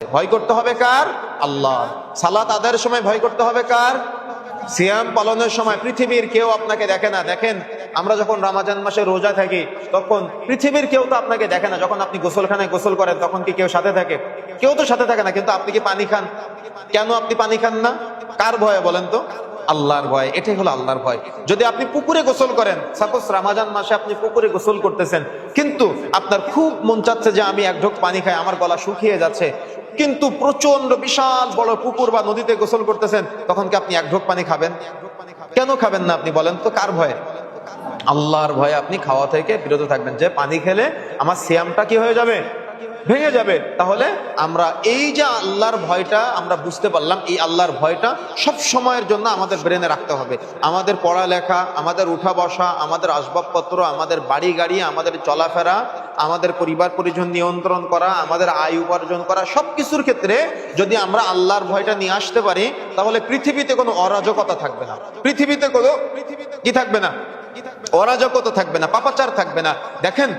ভয় করতে হবে কার? আল্লাহ। সালাত আদায়ের সময় ভয় করতে হবে কার? সিয়াম পালনের সময়। পৃথিবীর কেউ আপনাকে দেখে না। দেখেন, আমরা যখন রমজান মাসে রোজা থাকি তখন পৃথিবীর কেউ তো আপনাকে দেখে না। যখন আপনি গোসলখানায় গোসল করেন তখন কি কেউ সাথে থাকে? কেউ তো সাথে থাকে না। কিন্তু আপনি কি পানি খান? কেন আপনি পানি খান না? কার ভয়ে বলেন তো? আল্লাহর ভয়। এটাই হলো আল্লাহর ভয়। যদি আপনি পুকুরে গোসল করেন, সাপোজ রমজান মাসে আপনি পুকুরে গোসল করতেছেন, কিন্তু আপনার খুব মন চাচ্ছে যে আমি এক ঢোক পানি খাই, আমার গলা শুকিয়ে যাচ্ছে, কিন্তু প্রচন্ড বিশাল বড় পুকুর বা নদীতে গোসল করতেছেন, তখন কি আপনি এক ঢোক পানি খাবেন? কেন খাবেন না আপনি বলেন তো? কার ভয়ে? আল্লাহর ভয়ে আপনি খাওয়া থেকে বিরত থাকবেন, যে পানি খেলে আমার সিয়ামটা কি হয়ে যাবে? ভেঙে যাবে। তাহলে আমরা এই যে আল্লাহর ভয়টা আমরা বুঝতে পারলাম, এই আল্লাহর ভয়টা সব সময়ের জন্য আমাদের ব্রেনে রাখতে হবে। আমাদের পড়ালেখা, আমাদের উঠা বসা, আমাদের আসবাবপত্র, আমাদের বাড়ি গাড়ি, আমাদের চলাফেরা, আমাদের পরিবার পরিজন নিয়ন্ত্রণ করা, আমাদের আয় উপার্জন করা, সবকিছুর ক্ষেত্রে যদি আমরা আল্লাহর ভয়টা নিয়ে আসতে পারি, তাহলে পৃথিবীতে কোনো অরাজকতা থাকবে না। পৃথিবীতে কোনো কি থাকবে না? অরাজকতা থাকবে না, পাপাচার থাকবে না। দেখেন,